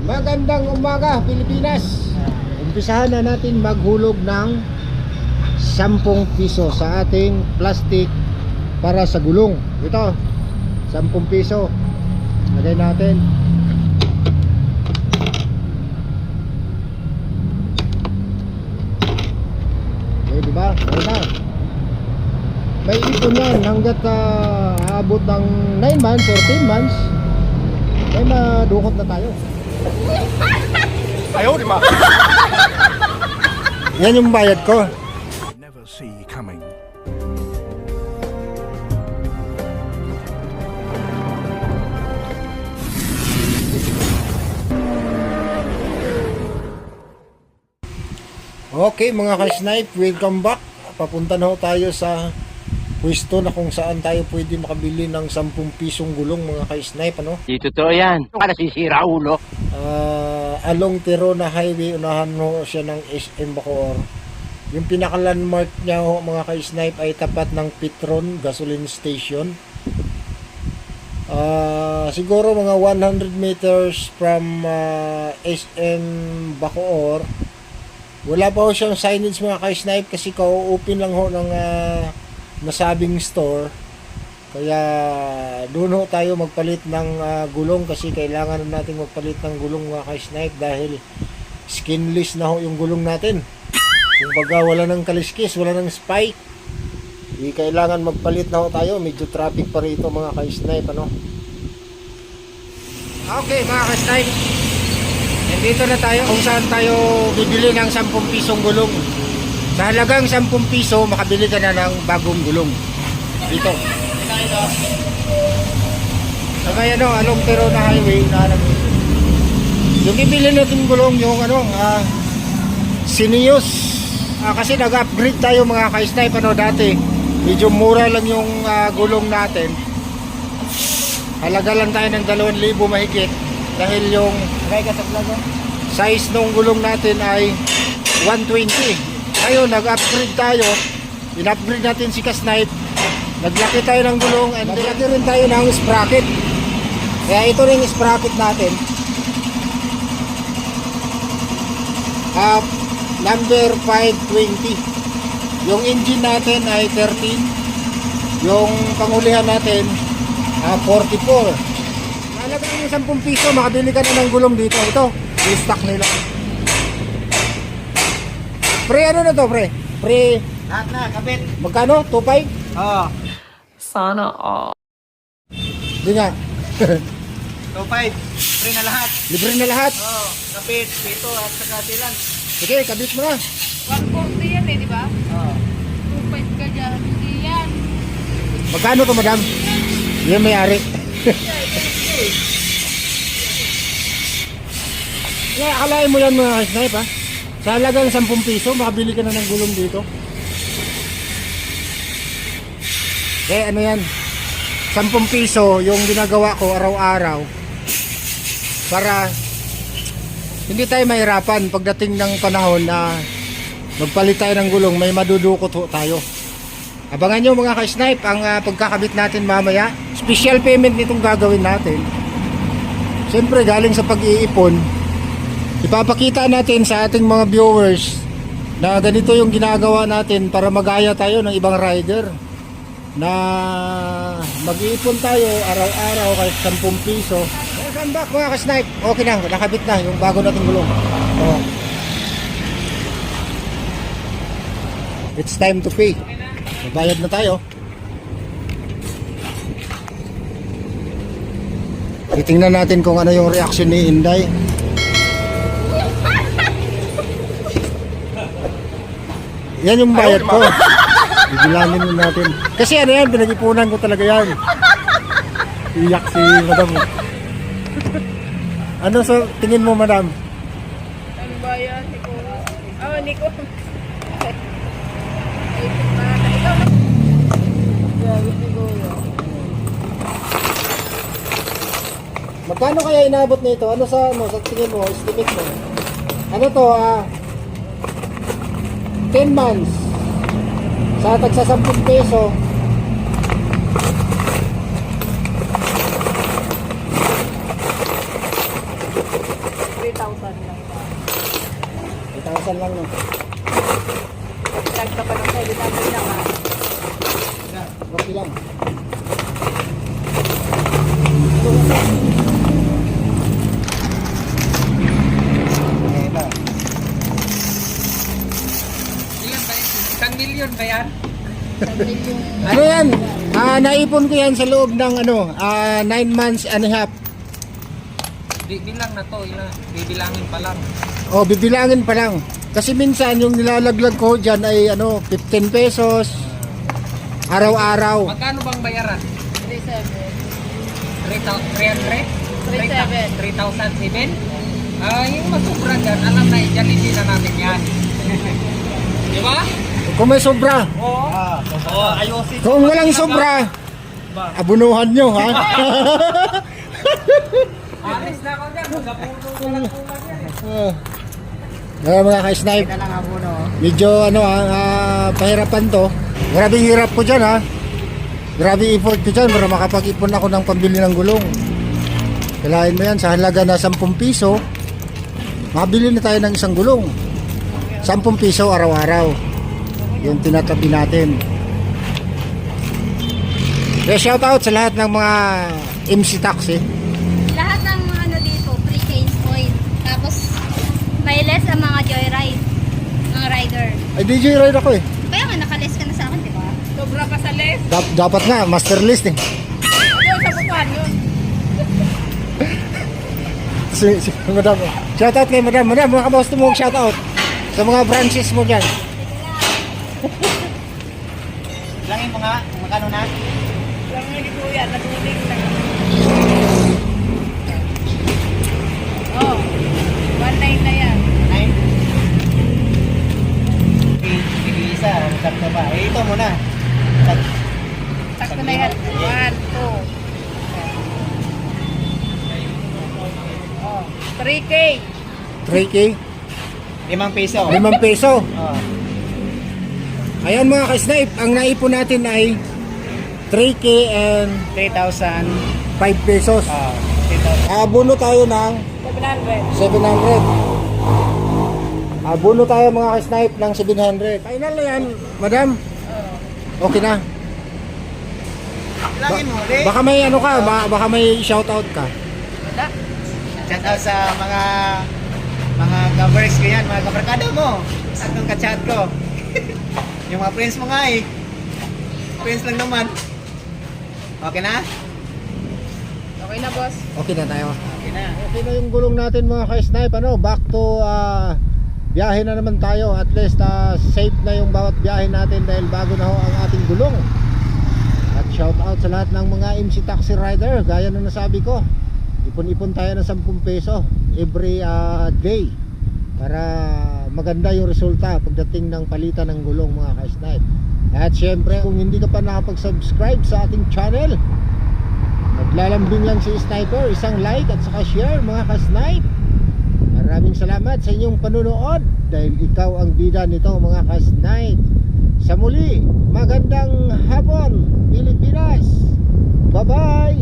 Magandang umaga, Pilipinas. Umpisahan na natin maghulog ng 10 piso sa ating plastic para sa gulong. Ito, 10 piso. Lagay natin. Okay, diba? Lagay na. May ipon yan hanggat aabot ng 9 months or 10 months. May madukot na tayo. Ayaw, di ba? Yan yung bayad ko. Never see coming. Okay mga ka-snipe, welcome back. Papunta na ho tayo sa pwesto na kung saan tayo pwede makabili ng 10 pisong gulong mga ka-snipe, ano? Di totoo yan. Ano ka nasisira, ulo? Along Tirona Highway, unahan ho siya ng SM Bacoor. Yung pinaka-landmark niya ho mga ka-snipe ay tapat ng Petron Gasoline Station. Siguro mga 100 meters from SM Bacoor. Wala pa ho siyang signage mga ka-snipe kasi ka-open lang ho ng nasabing store. Kaya doon ho tayo magpalit ng gulong kasi kailangan natin magpalit ng gulong mga ka-snipe dahil skinless na ho yung gulong natin. Kung baga wala ng kaliskis, wala ng spike, kailangan magpalit na ho tayo. Medyo traffic pa rito mga ka-snipe, ano? Okay mga ka-snipe, nandito na tayo kung saan tayo bibili ng 10 pisong gulong. Sa halagang 10 piso, makabili ka na ng bagong gulong. Dito. Sa may along Tirona Highway, yung ibili natin gulong, yung Sinius. Kasi nag-upgrade tayo mga ka-snipe, dati. Medyo mura lang yung gulong natin. Halaga lang tayo ng 2,000 mahigit. Dahil yung size ng gulong natin ay 120. Ngayon, nag-upgrade tayo. In-upgrade natin si ka-snipe. Naglaki tayo ng gulong and naglaki rin tayo ng sprocket. Kaya ito rin yung sprocket natin. Number 520. Yung engine natin ay 13. Yung pangulihan natin 44. Halagang yung 10 piso, makabili ka na ng gulong dito. Ito, yung stock nila. Pre, ano na to, pre? Pre, Lahat na, kabit. magkano? 2.5? Oo. Sana all. Hindi nga. 2.5. Free na lahat. Libre na lahat. Oo. Kapit, pito, at saka tilan. Sige, kabit mo na. 140 yan di ba? Oo. 2.5 ka dyan. Hindi yan. Magkano to, madam? Yan may-ari. Yeah, akalain mo yan mga snipe, ha? Sa halagang 10 piso, makabili ka na ng gulong dito. Eh, ano yan? 10 piso yung ginagawa ko araw-araw para hindi tayo mahirapan pagdating ng panahon na magpalit tayo ng gulong, may madudukot ho tayo. Abangan nyo mga ka-snipe ang pagkakabit natin mamaya. Special payment nitong gagawin natin. Siyempre galing sa pag-iipon, ipapakita natin sa ating mga viewers na ganito yung ginagawa natin para magaya tayo ng ibang rider na mag-iipon tayo araw-araw kahit 10 piso. Welcome back mga ka-snipe. Okay na, nakabit na yung bago nating gulong. Oh. It's time to pay. Mabayad na tayo. Titingnan natin kung ano yung reaction ni Inday. Yan yung bayad ko. Bibilangin mo natin. Kasi ano yan, pinag-ipunan ko talaga yan. Iyak si madam. Ano sa tingin mo, madam? Ano ba yan? Nico. Oh, Nico. Magkano kaya inabot nito? Ano sa tingin mo, estimate mo? Ano to, 10 months. Sa tagsa 10 peso. lang. 8,000 lang no. Tag ka pa ng 700 lang ha. Okay lang. Ano yan? Naipon ko yan sa loob ng 9 months and a half. Bilang na to, bibilangin pa lang. O, bibilangin pa lang. Kasi minsan yung nilalaglag ko dyan ay 15 pesos. Araw-araw. Magkano bang bayaran? 3,700. 3,300? 3,700. 3,007? Yung masubra dyan, alam na, i-Jollibee na natin yan. Di ba? Kung may sobra. Oo. Oo, ayusin. Kung walang sobra, abunuhan nyo, ha? Alis na ako dyan, magapuno ko lang kulang yan. Mga ka-snipe, Ito lang ang puno. medyo pahirapan to. Grabe hirap ko dyan, ha? Grabe effort ko dyan para makapag-ipon ako ng pambili ng gulong. Kailangan mo yan, sa halaga na 10 piso, mabili na tayo ng isang gulong. 10 piso araw-araw. Yung tinatabi natin. Kaya shout out sa lahat ng mga MC Taxi. Lahat ng dito, free change point. Tapos, may less ang mga joyride. Mga rider. Ay, DJ ride ako eh. Kaya nga, nakaless ka na sa akin, di ba? Sobra ka sa list. Dapat nga, master list eh. Ano sa buwan yun? Si madam. Shout out kay madam. Madam, mga kaboss mo shout out sa mga branches mo dyan. Langin mo nga, kung magkano na. Lang nga ni Kuya, natuling na. Oh, 1.9 na yan. 9. Isa, sakto ba? Ito muna. Sakto na yan. 1, 2. Oh, 3K. 3K, 5 piso. 5 peso. Oh. Ayan mga ka-snipe, ang naipon natin ay 3K and 3,000. 5 pesos. 3,000. Abono tayo ng 700. 700. Abono tayo mga ka-snipe ng 700. Final na yan, madam. Okay na. Langin mo, ulit. Baka may baka may shout out ka. Shout out sa mga covers ko yan, mga kabarkada mo. At nung ka-chat ko. Yung mga friends mo nga eh. Friends lang naman. Okay na? Okay na, boss. Okay na tayo. Okay na. Okay na yung gulong natin mga ka-snipe. Back to biyahe na naman tayo. At least safe na yung bawat biyahe natin dahil bago na ho ang ating gulong. At shout out sa lahat ng mga MC Taxi Rider. Gaya nung nasabi ko, ipon-ipon tayo ng 10 peso every day para maganda yung resulta pagdating ng palitan ng gulong mga ka-snipe. At syempre kung hindi ka pa nakapag-subscribe sa ating channel, naglalambing lang si Sniper, isang like at saka share mga ka-snipe. Maraming salamat sa inyong panunood dahil ikaw ang bida nito mga ka-snipe. Sa muli, magandang hapon Pilipinas. Bye bye.